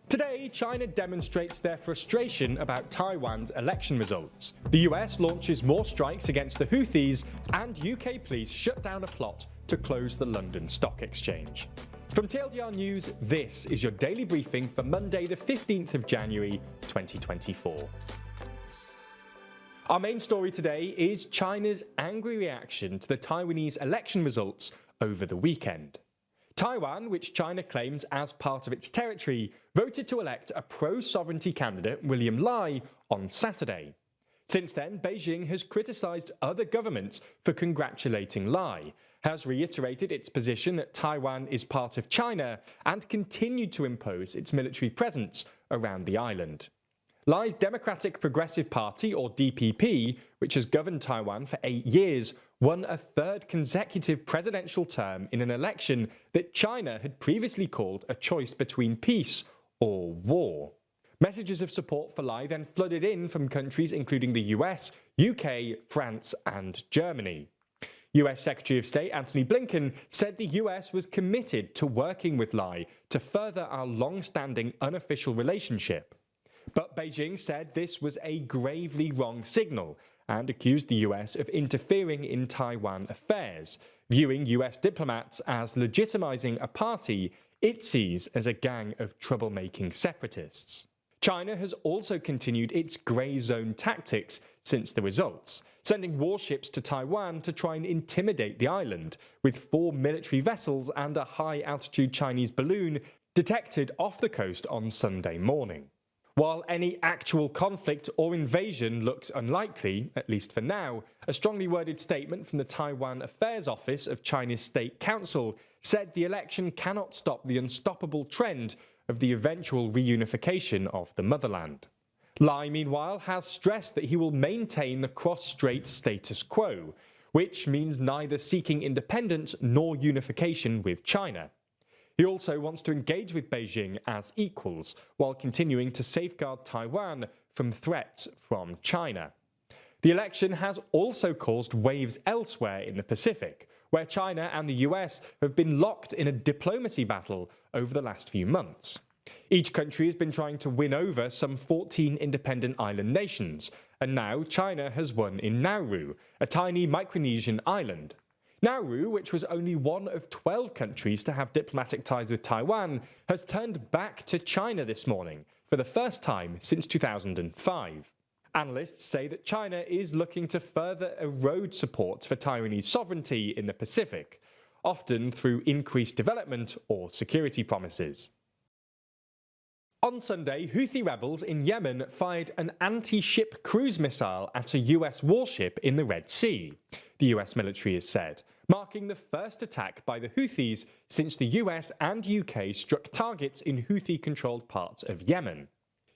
Today, China demonstrates their frustration about Taiwan's election results. The US launches more strikes against the Houthis, and UK police shut down a plot to close the London Stock Exchange. From TLDR News, this is your daily briefing for Monday the 15th of January 2024. Our main story today is China's angry reaction to the Taiwanese election results over the weekend. Taiwan, which China claims as part of its territory, voted to elect a pro-sovereignty candidate, William Lai, on Saturday. Since then, Beijing has criticised other governments for congratulating Lai, has reiterated its position that Taiwan is part of China, and continued to impose its military presence around the island. Lai's Democratic Progressive Party, or DPP, which has governed Taiwan for 8 years, won a third consecutive presidential term in an election that China had previously called a choice between peace or war. Messages of support for Lai then flooded in from countries including the US, UK, France and Germany. US Secretary of State Antony Blinken said the US was committed to working with Lai to further our long-standing unofficial relationship. But Beijing said this was a gravely wrong signal and accused the US of interfering in Taiwan affairs, viewing US diplomats as legitimizing a party it sees as a gang of troublemaking separatists. China has also continued its grey zone tactics since the results, sending warships to Taiwan to try and intimidate the island, with 4 military vessels and a high-altitude Chinese balloon detected off the coast on Sunday morning. While any actual conflict or invasion looks unlikely, at least for now, a strongly worded statement from the Taiwan Affairs Office of China's State Council said the election cannot stop the unstoppable trend of the eventual reunification of the motherland. Lai, meanwhile, has stressed that he will maintain the cross-strait status quo, which means neither seeking independence nor unification with China. He also wants to engage with Beijing as equals, while continuing to safeguard Taiwan from threats from China. The election has also caused waves elsewhere in the Pacific, where China and the US have been locked in a diplomacy battle over the last few months. Each country has been trying to win over some 14 independent island nations, and now China has won in Nauru, a tiny Micronesian island. Nauru, which was only one of 12 countries to have diplomatic ties with Taiwan, has turned back to China this morning for the first time since 2005. Analysts say that China is looking to further erode support for Taiwanese sovereignty in the Pacific, often through increased development or security promises. On Sunday, Houthi rebels in Yemen fired an anti-ship cruise missile at a US warship in the Red Sea, the US military has said, marking the first attack by the Houthis since the US and UK struck targets in Houthi-controlled parts of Yemen.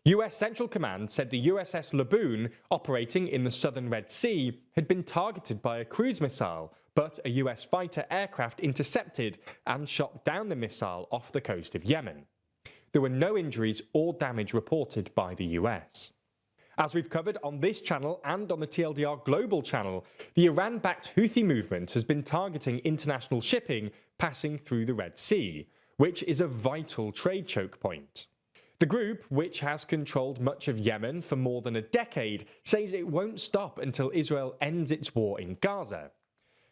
US Central Command said the USS Laboon, operating in the southern Red Sea, had been targeted by a cruise missile, but a US fighter aircraft intercepted and shot down the missile off the coast of Yemen. There were no injuries or damage reported by the US. As we've covered on this channel and on the TLDR Global channel, the Iran-backed Houthi movement has been targeting international shipping passing through the Red Sea, which is a vital trade choke point. The group, which has controlled much of Yemen for more than a decade, says it won't stop until Israel ends its war in Gaza.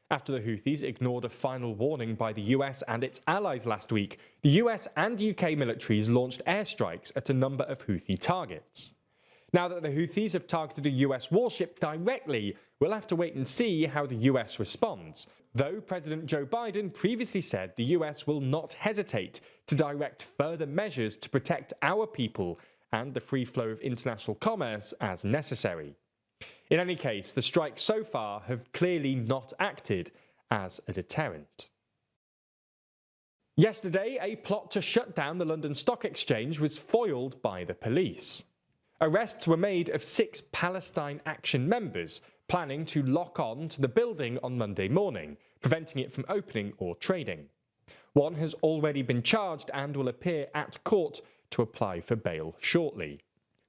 After the Houthis ignored a final warning by the US and its allies last week, the US and UK militaries launched airstrikes at a number of Houthi targets. Now that the Houthis have targeted a US warship directly, we'll have to wait and see how the US responds, though President Joe Biden previously said the US will not hesitate to direct further measures to protect our people and the free flow of international commerce as necessary. In any case, the strikes so far have clearly not acted as a deterrent. Yesterday, a plot to shut down the London Stock Exchange was foiled by the police. Arrests were made of 6 Palestine Action members planning to lock on to the building on Monday morning, preventing it from opening or trading. One has already been charged and will appear at court to apply for bail shortly.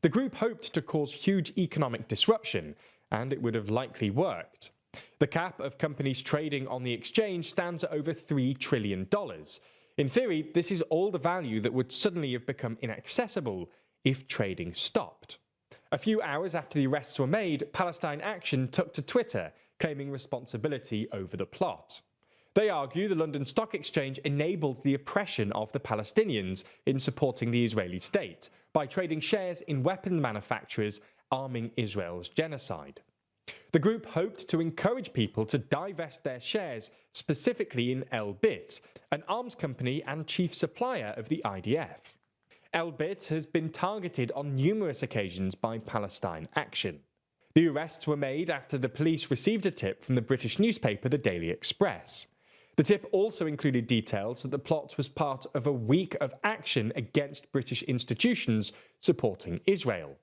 The group hoped to cause huge economic disruption, and it would have likely worked. The cap of companies trading on the exchange stands at over $3 trillion. In theory, this is all the value that would suddenly have become inaccessible if trading stopped. A few hours after the arrests were made, Palestine Action took to Twitter, claiming responsibility over the plot. They argue the London Stock Exchange enabled the oppression of the Palestinians in supporting the Israeli state by trading shares in weapon manufacturers arming Israel's genocide. The group hoped to encourage people to divest their shares, specifically in Elbit, an arms company and chief supplier of the IDF. Elbit has been targeted on numerous occasions by Palestine Action. The arrests were made after the police received a tip from the British newspaper The Daily Express. The tip also included details that the plot was part of a week of action against British institutions supporting Israel.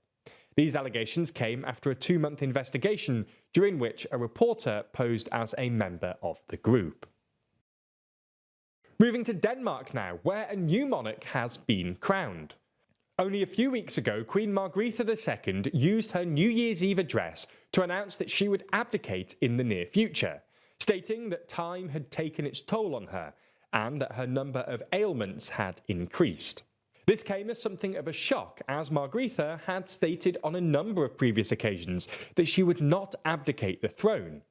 These allegations came after a 2-month investigation during which a reporter posed as a member of the group. Moving to Denmark now, where a new monarch has been crowned. Only a few weeks ago, Queen Margrethe II used her New Year's Eve address to announce that she would abdicate in the near future, stating that time had taken its toll on her and that her number of ailments had increased. This came as something of a shock, as Margrethe had stated on a number of previous occasions that she would not abdicate the throne.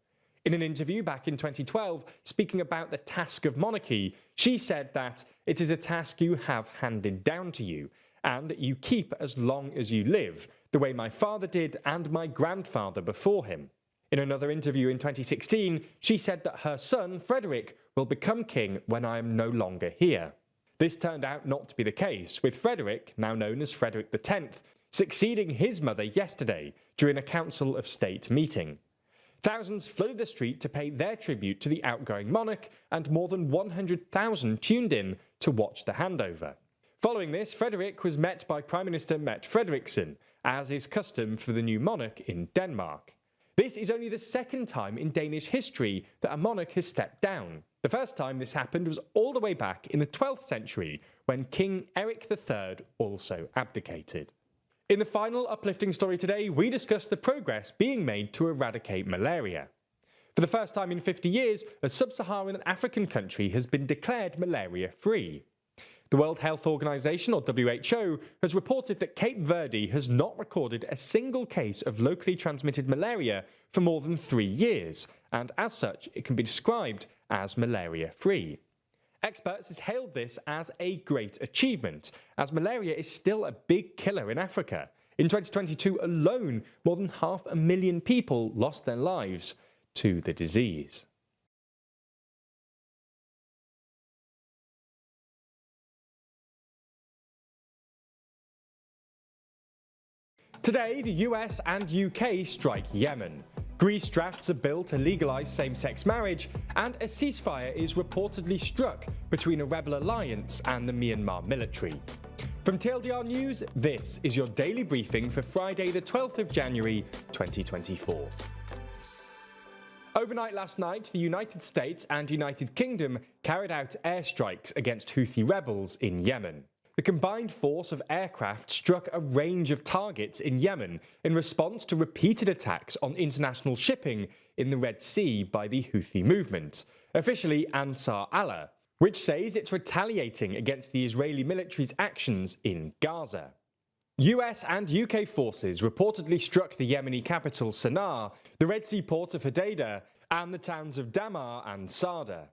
In an interview back in 2012, speaking about the task of monarchy, she said that it is a task you have handed down to you, and that you keep as long as you live, the way my father did and my grandfather before him. In another interview in 2016, she said that her son, Frederick, will become king when I am no longer here. This turned out not to be the case, with Frederick, now known as Frederick X, succeeding his mother yesterday during a Council of State meeting. Thousands flooded the street to pay their tribute to the outgoing monarch, and more than 100,000 tuned in to watch the handover. Following this, Frederick was met by Prime Minister Mette Frederiksen, as is custom for the new monarch in Denmark. This is only the second time in Danish history that a monarch has stepped down. The first time this happened was all the way back in the 12th century, when King Erik III also abdicated. In the final uplifting story today, we discuss the progress being made to eradicate malaria. For the first time in 50 years, a sub-Saharan African country has been declared malaria-free. The World Health Organization, or WHO, has reported that Cape Verde has not recorded a single case of locally transmitted malaria for more than 3 years, and as such, it can be described as malaria-free. Experts have hailed this as a great achievement, as malaria is still a big killer in Africa. In 2022 alone, more than 500,000 people lost their lives to the disease. Today, the US and UK strike Yemen. Greece drafts a bill to legalise same-sex marriage, and a ceasefire is reportedly struck between a rebel alliance and the Myanmar military. From TLDR News, this is your daily briefing for Friday the 12th of January 2024. Overnight last night, the United States and United Kingdom carried out airstrikes against Houthi rebels in Yemen. The combined force of aircraft struck a range of targets in Yemen in response to repeated attacks on international shipping in the Red Sea by the Houthi movement, officially Ansar Allah, which says it's retaliating against the Israeli military's actions in Gaza. US and UK forces reportedly struck the Yemeni capital Sana'a, the Red Sea port of Hodeidah, and the towns of Damar and Sada.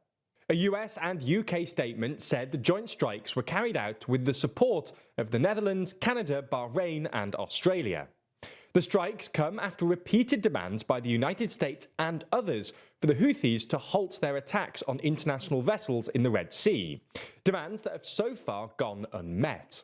A US and UK statement said the joint strikes were carried out with the support of the Netherlands, Canada, Bahrain, and Australia. The strikes come after repeated demands by the United States and others for the Houthis to halt their attacks on international vessels in the Red Sea, demands that have so far gone unmet.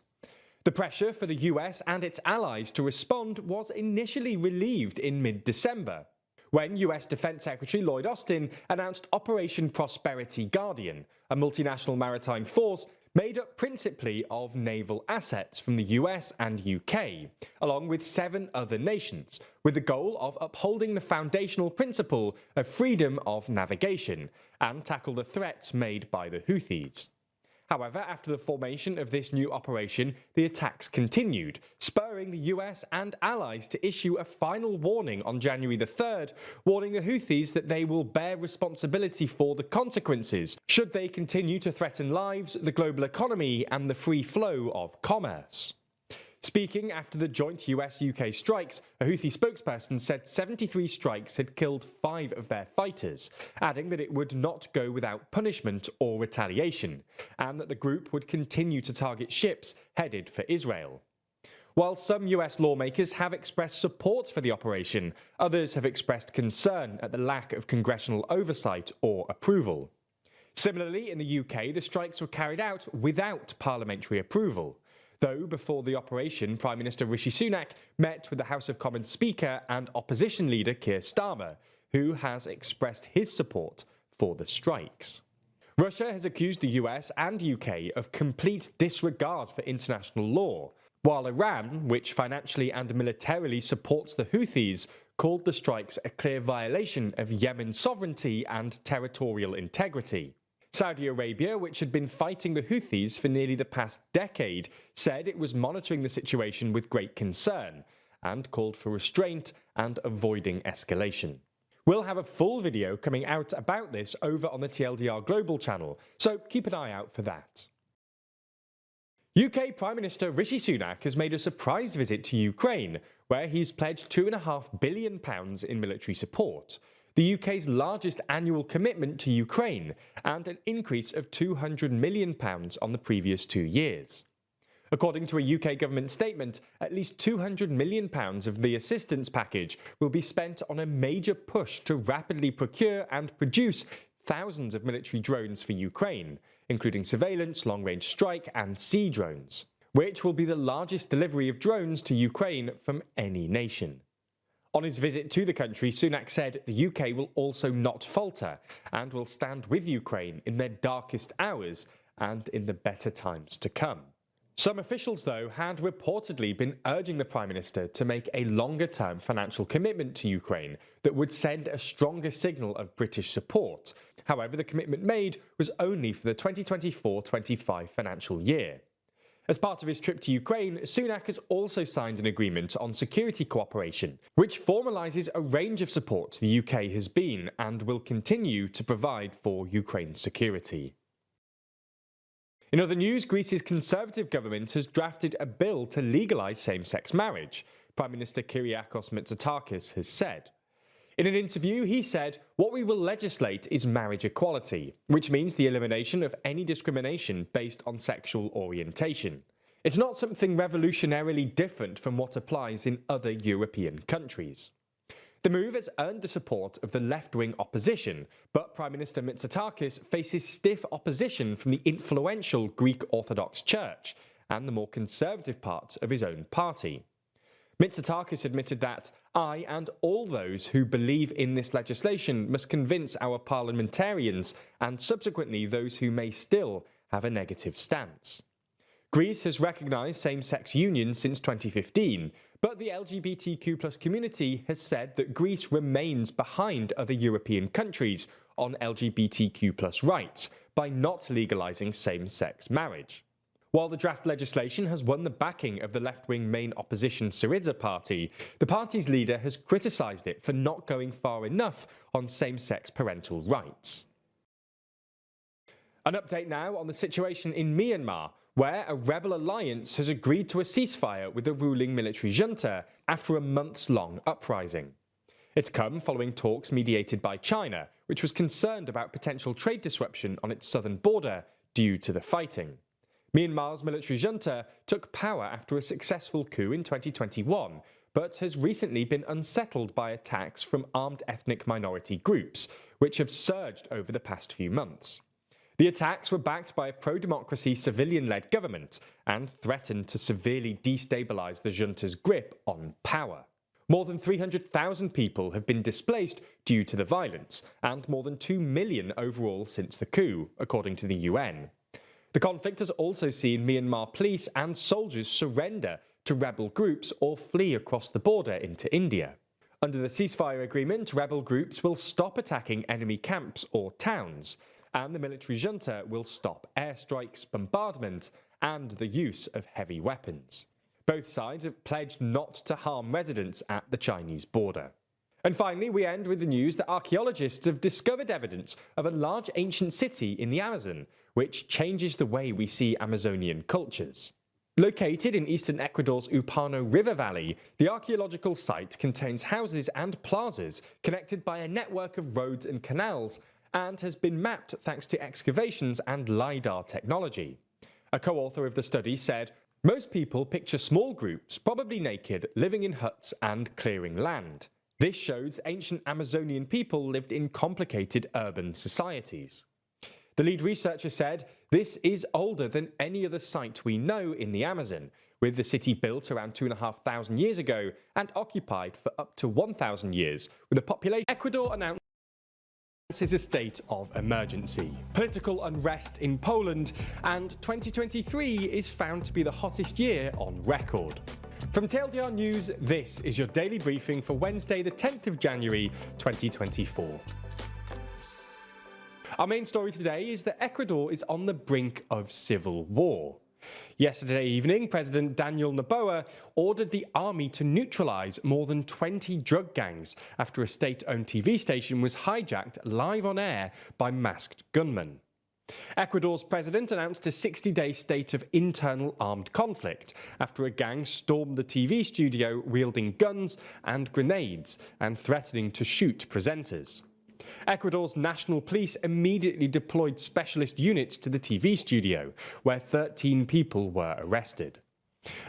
The pressure for the US and its allies to respond was initially relieved in mid-December, when US Defense Secretary Lloyd Austin announced Operation Prosperity Guardian, a multinational maritime force made up principally of naval assets from the US and UK, along with 7 other nations, with the goal of upholding the foundational principle of freedom of navigation and tackle the threats made by the Houthis. However, after the formation of this new operation, the attacks continued, spurring the US and allies to issue a final warning on January the 3rd, warning the Houthis that they will bear responsibility for the consequences should they continue to threaten lives, the global economy, and the free flow of commerce. Speaking after the joint US-UK strikes, a Houthi spokesperson said 73 strikes had killed 5 of their fighters, adding that it would not go without punishment or retaliation, and that the group would continue to target ships headed for Israel. While some US lawmakers have expressed support for the operation, others have expressed concern at the lack of congressional oversight or approval. Similarly, in the UK, the strikes were carried out without parliamentary approval, though before the operation, Prime Minister Rishi Sunak met with the House of Commons Speaker and opposition leader Keir Starmer, who has expressed his support for the strikes. Russia has accused the US and UK of complete disregard for international law, while Iran, which financially and militarily supports the Houthis, called the strikes a clear violation of Yemen's sovereignty and territorial integrity. Saudi Arabia, which had been fighting the Houthis for nearly the past decade, said it was monitoring the situation with great concern and called for restraint and avoiding escalation. We'll have a full video coming out about this over on the TLDR Global channel, so keep an eye out for that. UK Prime Minister Rishi Sunak has made a surprise visit to Ukraine, where he's pledged £2.5 billion in military support, the UK's largest annual commitment to Ukraine, and an increase of £200 million on the previous 2 years. According to a UK government statement, at least £200 million of the assistance package will be spent on a major push to rapidly procure and produce thousands of military drones for Ukraine, including surveillance, long-range strike and sea drones, which will be the largest delivery of drones to Ukraine from any nation. On his visit to the country, Sunak said the UK will also not falter and will stand with Ukraine in their darkest hours and in the better times to come. Some officials, though, had reportedly been urging the Prime Minister to make a longer-term financial commitment to Ukraine that would send a stronger signal of British support. However, the commitment made was only for the 2024-25 financial year. As part of his trip to Ukraine, Sunak has also signed an agreement on security cooperation, which formalises a range of support the UK has been and will continue to provide for Ukraine's security. In other news, Greece's Conservative government has drafted a bill to legalise same-sex marriage, Prime Minister Kyriakos Mitsotakis has said. In an interview, he said, "What we will legislate is marriage equality, which means the elimination of any discrimination based on sexual orientation. It's not something revolutionarily different from what applies in other European countries." The move has earned the support of the left-wing opposition, but Prime Minister Mitsotakis faces stiff opposition from the influential Greek Orthodox Church and the more conservative part of his own party. Mitsotakis admitted that "I and all those who believe in this legislation must convince our parliamentarians and subsequently those who may still have a negative stance." Greece has recognised same-sex unions since 2015, but the LGBTQ+ community has said that Greece remains behind other European countries on LGBTQ+ rights by not legalising same-sex marriage. While the draft legislation has won the backing of the left-wing main opposition Syriza party, the party's leader has criticised it for not going far enough on same-sex parental rights. An update now on the situation in Myanmar, where a rebel alliance has agreed to a ceasefire with the ruling military junta after a months-long uprising. It's come following talks mediated by China, which was concerned about potential trade disruption on its southern border due to the fighting. Myanmar's military junta took power after a successful coup in 2021, but has recently been unsettled by attacks from armed ethnic minority groups, which have surged over the past few months. The attacks were backed by a pro-democracy civilian-led government and threatened to severely destabilise the junta's grip on power. More than 300,000 people have been displaced due to the violence, and more than 2 million overall since the coup, according to the UN. The conflict has also seen Myanmar police and soldiers surrender to rebel groups or flee across the border into India. Under the ceasefire agreement, rebel groups will stop attacking enemy camps or towns, and the military junta will stop airstrikes, bombardment, and the use of heavy weapons. Both sides have pledged not to harm residents at the Chinese border. And finally, we end with the news that archaeologists have discovered evidence of a large ancient city in the Amazon, which changes the way we see Amazonian cultures. Located in eastern Ecuador's Upano River Valley, the archaeological site contains houses and plazas connected by a network of roads and canals, and has been mapped thanks to excavations and LiDAR technology. A co-author of the study said, "Most people picture small groups, probably naked, living in huts and clearing land. This shows ancient Amazonian people lived in complicated urban societies." The lead researcher said, "This is older than any other site we know in the Amazon, with the city built around 2,500 years ago and occupied for up to 1,000 years, with a population." Ecuador announced a state of emergency, political unrest in Poland, and 2023 is found to be the hottest year on record. From TLDR News, this is your daily briefing for Wednesday, the 10th of January, 2024. Our main story today is that Ecuador is on the brink of civil war. Yesterday evening, President Daniel Noboa ordered the army to neutralize more than 20 drug gangs after a state-owned TV station was hijacked live on air by masked gunmen. Ecuador's president announced a 60-day state of internal armed conflict after a gang stormed the TV studio wielding guns and grenades and threatening to shoot presenters. Ecuador's national police immediately deployed specialist units to the TV studio, where 13 people were arrested.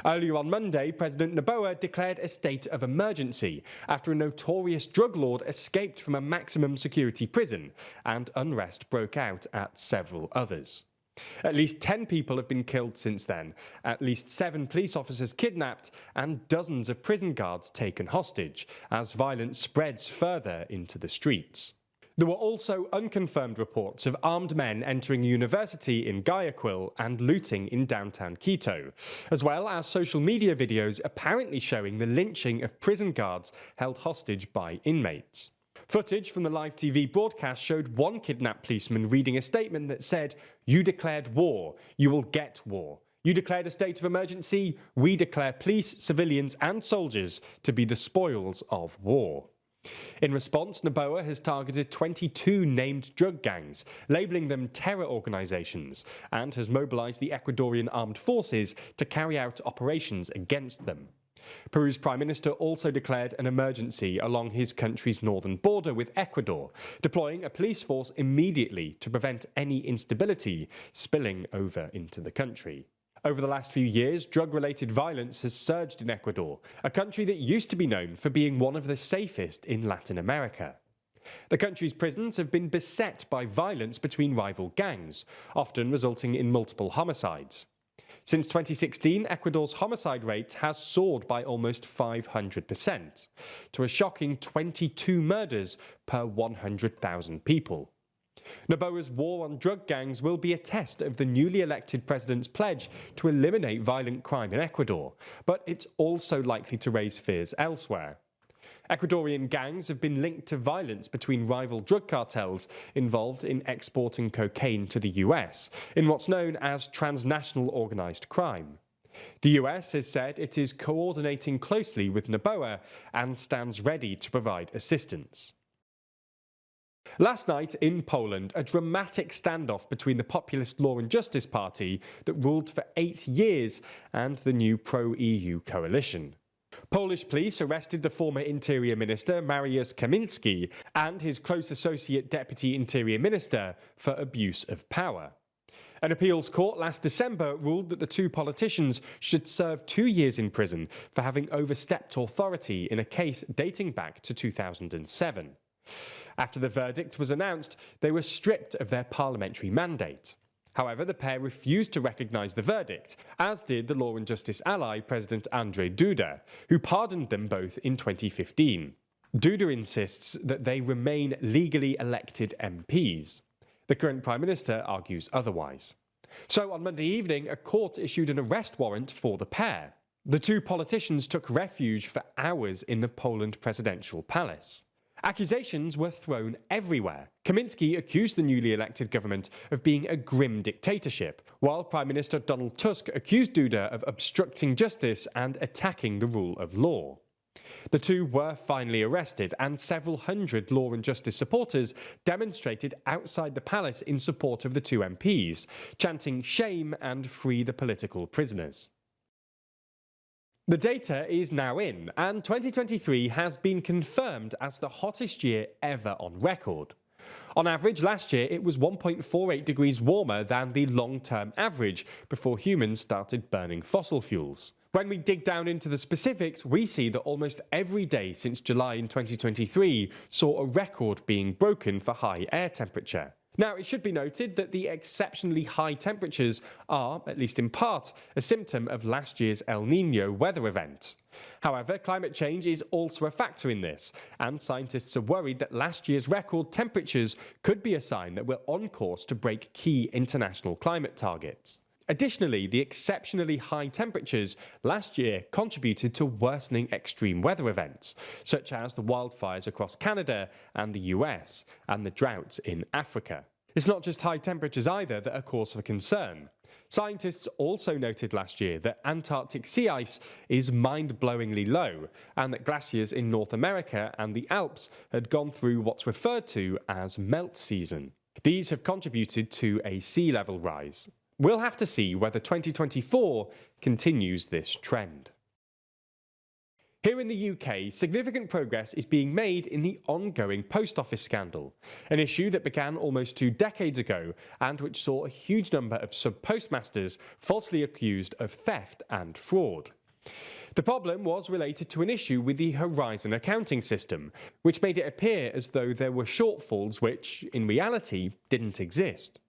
Earlier on Monday, President Noboa declared a state of emergency after a notorious drug lord escaped from a maximum security prison, and unrest broke out at several others. At least 10 people have been killed since then, at least 7 police officers kidnapped, and dozens of prison guards taken hostage, as violence spreads further into the streets. There were also unconfirmed reports of armed men entering a university in Guayaquil and looting in downtown Quito, as well as social media videos apparently showing the lynching of prison guards held hostage by inmates. Footage from the live TV broadcast showed one kidnapped policeman reading a statement that said, "You declared war, you will get war. You declared a state of emergency, we declare police, civilians and soldiers to be the spoils of war." In response, Noboa has targeted 22 named drug gangs, labelling them terror organisations, and has mobilised the Ecuadorian armed forces to carry out operations against them. Peru's Prime Minister also declared an emergency along his country's northern border with Ecuador, deploying a police force immediately to prevent any instability spilling over into the country. Over the last few years, drug-related violence has surged in Ecuador, a country that used to be known for being one of the safest in Latin America. The country's prisons have been beset by violence between rival gangs, often resulting in multiple homicides. Since 2016, Ecuador's homicide rate has soared by almost 500%, to a shocking 22 murders per 100,000 people. Noboa's war on drug gangs will be a test of the newly elected president's pledge to eliminate violent crime in Ecuador, but it's also likely to raise fears elsewhere. Ecuadorian gangs have been linked to violence between rival drug cartels involved in exporting cocaine to the US, in what's known as transnational organised crime. The US has said it is coordinating closely with Noboa and stands ready to provide assistance. Last night in Poland, a dramatic standoff between the populist Law and Justice Party that ruled for 8 years and the new pro-EU coalition. Polish police arrested the former Interior Minister Mariusz Kamiński and his close associate Deputy Interior Minister for abuse of power. An appeals court last December ruled that the two politicians should serve 2 years in prison for having overstepped authority in a case dating back to 2007. After the verdict was announced, they were stripped of their parliamentary mandate. However, the pair refused to recognise the verdict, as did the Law and Justice ally President Andrzej Duda, who pardoned them both in 2015. Duda insists that they remain legally elected MPs. The current Prime Minister argues otherwise. So on Monday evening, a court issued an arrest warrant for the pair. The two politicians took refuge for hours in the Poland presidential palace. Accusations were thrown everywhere. Kaminski accused the newly elected government of being a grim dictatorship, while Prime Minister Donald Tusk accused Duda of obstructing justice and attacking the rule of law. The two were finally arrested, and several hundred Law and Justice supporters demonstrated outside the palace in support of the two MPs, chanting "shame" and "free the political prisoners." The data is now in, and 2023 has been confirmed as the hottest year ever on record. On average, last year it was 1.48 degrees warmer than the long-term average before humans started burning fossil fuels. When we dig down into the specifics, we see that almost every day since July in 2023 saw a record being broken for high air temperature. Now, it should be noted that the exceptionally high temperatures are, at least in part, a symptom of last year's El Niño weather event. However, climate change is also a factor in this, and scientists are worried that last year's record temperatures could be a sign that we're on course to break key international climate targets. Additionally, the exceptionally high temperatures last year contributed to worsening extreme weather events, such as the wildfires across Canada and the US, and the droughts in Africa. It's not just high temperatures either that are cause for concern. Scientists also noted last year that Antarctic sea ice is mind-blowingly low, and that glaciers in North America and the Alps had gone through what's referred to as melt season. These have contributed to a sea level rise. We'll have to see whether 2024 continues this trend. Here in the UK, significant progress is being made in the ongoing post office scandal, an issue that began almost 2 decades ago and which saw a huge number of sub-postmasters falsely accused of theft and fraud. The problem was related to an issue with the Horizon accounting system, which made it appear as though there were shortfalls which, in reality, didn't exist.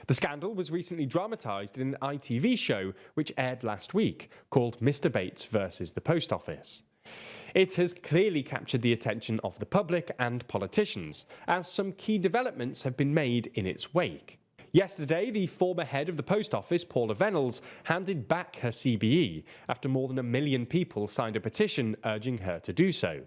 The scandal was recently dramatised in an ITV show which aired last week, called Mr. Bates vs. the Post Office. It has clearly captured the attention of the public and politicians, as some key developments have been made in its wake. Yesterday, the former head of the Post Office, Paula Venables, handed back her CBE after more than 1 million people signed a petition urging her to do so.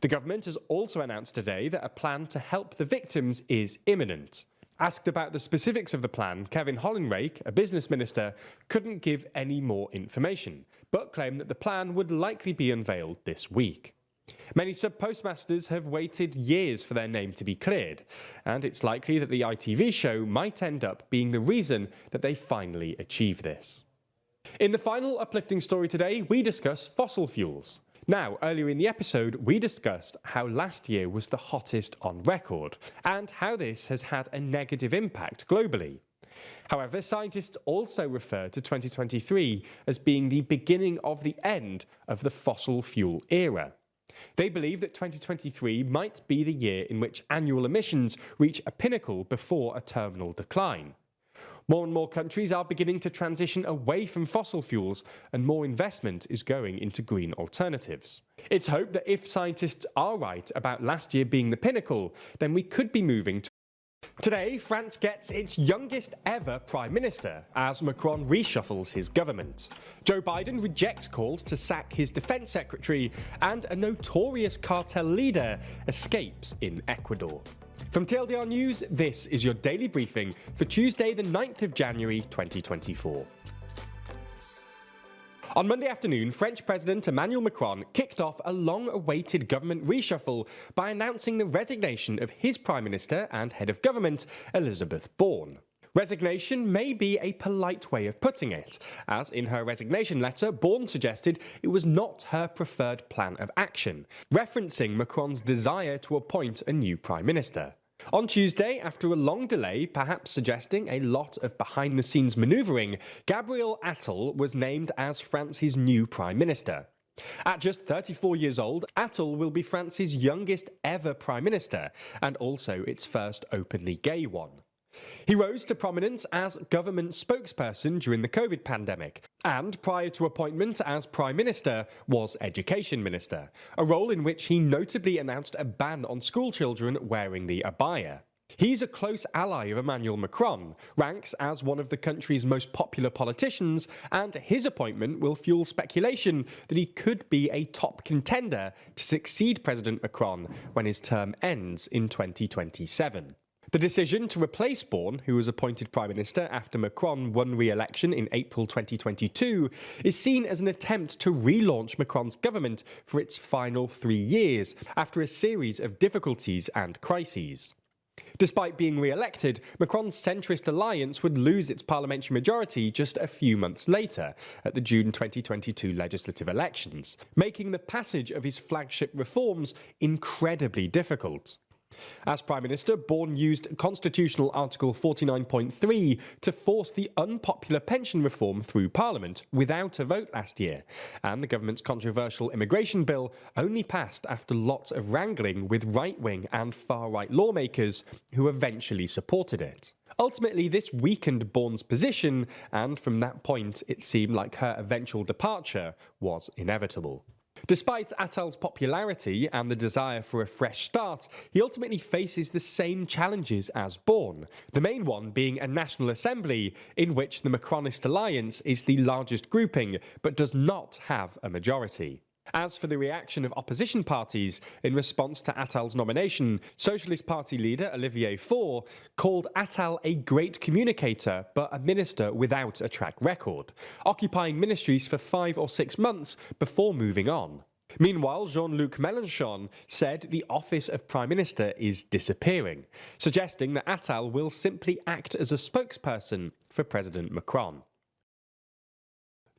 The government has also announced today that a plan to help the victims is imminent. Asked about the specifics of the plan, Kevin Hollinrake, a business minister, couldn't give any more information, but claimed that the plan would likely be unveiled this week. Many sub-postmasters have waited years for their name to be cleared, and it's likely that the ITV show might end up being the reason that they finally achieve this. In the final uplifting story today, we discuss fossil fuels. Now, earlier in the episode, we discussed how last year was the hottest on record, and how this has had a negative impact globally. However, scientists also refer to 2023 as being the beginning of the end of the fossil fuel era. They believe that 2023 might be the year in which annual emissions reach a pinnacle before a terminal decline. More and more countries are beginning to transition away from fossil fuels, and more investment is going into green alternatives. It's hoped that if scientists are right about last year being the pinnacle, then we could be moving to... Today, France gets its youngest ever Prime Minister as Macron reshuffles his government. Joe Biden rejects calls to sack his defense secretary, and a notorious cartel leader escapes in Ecuador. From TLDR News, this is your daily briefing for Tuesday the 9th of January 2024. On Monday afternoon, French President Emmanuel Macron kicked off a long-awaited government reshuffle by announcing the resignation of his Prime Minister and Head of Government, Elisabeth Borne. Resignation may be a polite way of putting it, as in her resignation letter, Borne suggested it was not her preferred plan of action, referencing Macron's desire to appoint a new Prime Minister. On Tuesday, after a long delay, perhaps suggesting a lot of behind-the-scenes manoeuvring, Gabriel Attal was named as France's new Prime Minister. At just 34 years old, Attal will be France's youngest ever Prime Minister, and also its first openly gay one. He rose to prominence as government spokesperson during the COVID pandemic, and prior to appointment as Prime Minister was Education Minister, a role in which he notably announced a ban on school children wearing the abaya. He's a close ally of Emmanuel Macron, ranks as one of the country's most popular politicians, and his appointment will fuel speculation that he could be a top contender to succeed President Macron when his term ends in 2027. The decision to replace Borne, who was appointed Prime Minister after Macron won re-election in April 2022, is seen as an attempt to relaunch Macron's government for its final 3 years, after a series of difficulties and crises. Despite being re-elected, Macron's centrist alliance would lose its parliamentary majority just a few months later, at the June 2022 legislative elections, making the passage of his flagship reforms incredibly difficult. As Prime Minister, Borne used Constitutional Article 49.3 to force the unpopular pension reform through Parliament without a vote last year, and the government's controversial immigration bill only passed after lots of wrangling with right-wing and far-right lawmakers who eventually supported it. Ultimately, this weakened Borne's position, and from that point it seemed like her eventual departure was inevitable. Despite Attal's popularity and the desire for a fresh start, he ultimately faces the same challenges as Borne, the main one being a National Assembly in which the Macronist alliance is the largest grouping but does not have a majority. As for the reaction of opposition parties, in response to Attal's nomination, Socialist Party leader Olivier Faure called Attal a great communicator but a minister without a track record, occupying ministries for 5 or 6 months before moving on. Meanwhile, Jean-Luc Mélenchon said the office of Prime Minister is disappearing, suggesting that Attal will simply act as a spokesperson for President Macron.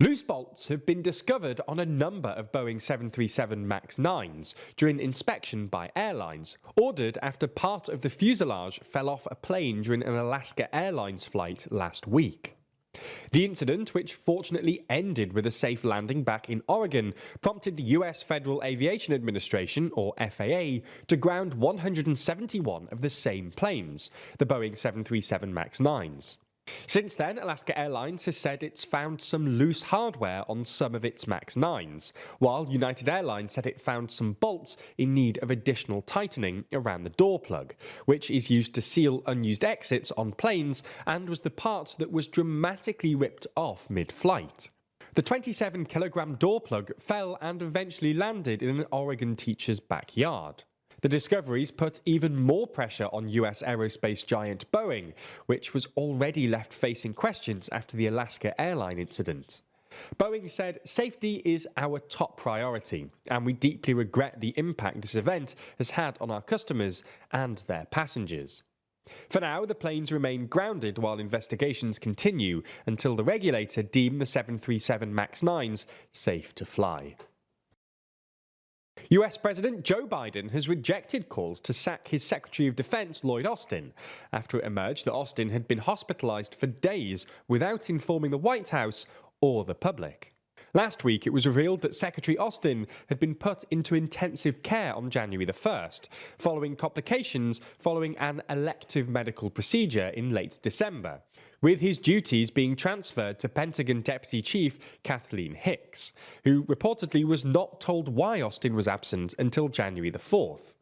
Loose bolts have been discovered on a number of Boeing 737 MAX 9s during inspection by airlines, ordered after part of the fuselage fell off a plane during an Alaska Airlines flight last week. The incident, which fortunately ended with a safe landing back in Oregon, prompted the US Federal Aviation Administration, or FAA, to ground 171 of the same planes, the Boeing 737 MAX 9s. Since then, Alaska Airlines has said it's found some loose hardware on some of its MAX 9s, while United Airlines said it found some bolts in need of additional tightening around the door plug, which is used to seal unused exits on planes and was the part that was dramatically ripped off mid-flight. The 27-kilogram door plug fell and eventually landed in an Oregon teacher's backyard. The discoveries put even more pressure on US aerospace giant Boeing, which was already left facing questions after the Alaska airline incident. Boeing said, "Safety is our top priority, and we deeply regret the impact this event has had on our customers and their passengers." For now, the planes remain grounded while investigations continue until the regulator deemed the 737 MAX 9s safe to fly. US President Joe Biden has rejected calls to sack his Secretary of Defense Lloyd Austin after it emerged that Austin had been hospitalized for days without informing the White House or the public. Last week, it was revealed that Secretary Austin had been put into intensive care on January the 1st, following complications following an elective medical procedure in late December, with his duties being transferred to Pentagon Deputy Chief Kathleen Hicks, who reportedly was not told why Austin was absent until January the 4th.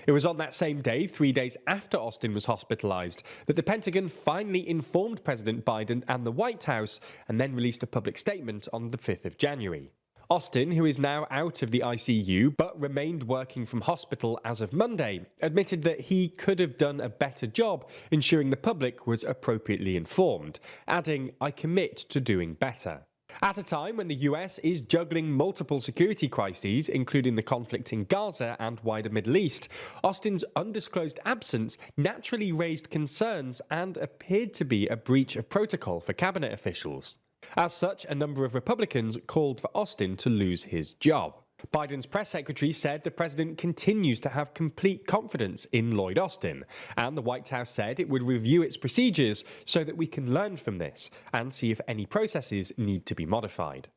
It was on that same day, 3 days after Austin was hospitalized, that the Pentagon finally informed President Biden and the White House and then released a public statement on the 5th of January. Austin, who is now out of the ICU but remained working from hospital as of Monday, admitted that he could have done a better job ensuring the public was appropriately informed, adding, "I commit to doing better." At a time when the US is juggling multiple security crises, including the conflict in Gaza and wider Middle East, Austin's undisclosed absence naturally raised concerns and appeared to be a breach of protocol for cabinet officials. As such, a number of Republicans called for Austin to lose his job. Biden's press secretary said the president continues to have complete confidence in Lloyd Austin, and the White House said it would review its procedures so that we can learn from this and see if any processes need to be modified.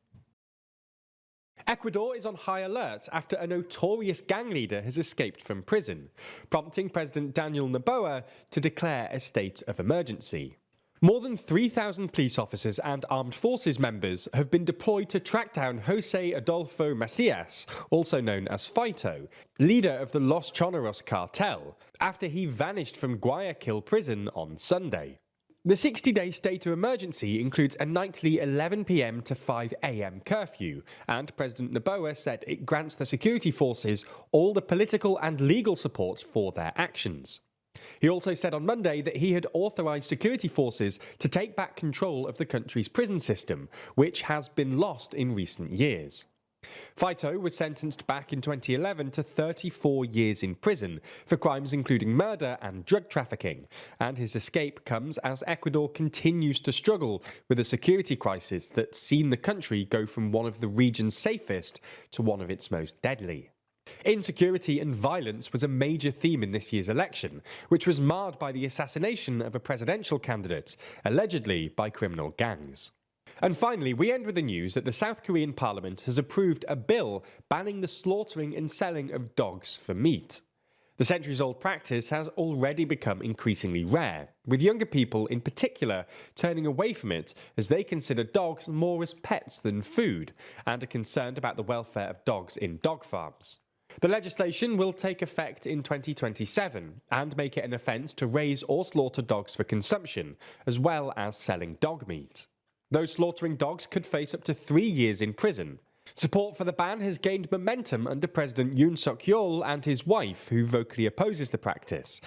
Ecuador is on high alert after a notorious gang leader has escaped from prison, prompting President Daniel Noboa to declare a state of emergency. More than 3,000 police officers and armed forces members have been deployed to track down Jose Adolfo Macias, also known as Fito, leader of the Los Choneros cartel, after he vanished from Guayaquil prison on Sunday. The 60-day state of emergency includes a nightly 11 p.m. to 5 a.m. curfew, and President Noboa said it grants the security forces all the political and legal support for their actions. He also said on Monday that he had authorised security forces to take back control of the country's prison system, which has been lost in recent years. Fito was sentenced back in 2011 to 34 years in prison for crimes including murder and drug trafficking, and his escape comes as Ecuador continues to struggle with a security crisis that's seen the country go from one of the region's safest to one of its most deadly. Insecurity and violence was a major theme in this year's election, which was marred by the assassination of a presidential candidate, allegedly by criminal gangs. And finally, we end with the news that the South Korean parliament has approved a bill banning the slaughtering and selling of dogs for meat. The centuries-old practice has already become increasingly rare, with younger people in particular turning away from it as they consider dogs more as pets than food, and are concerned about the welfare of dogs in dog farms. The legislation will take effect in 2027 and make it an offence to raise or slaughter dogs for consumption, as well as selling dog meat. Those slaughtering dogs could face up to 3 years in prison. Support for the ban has gained momentum under President Yoon Suk-yeol and his wife, who vocally opposes the practice,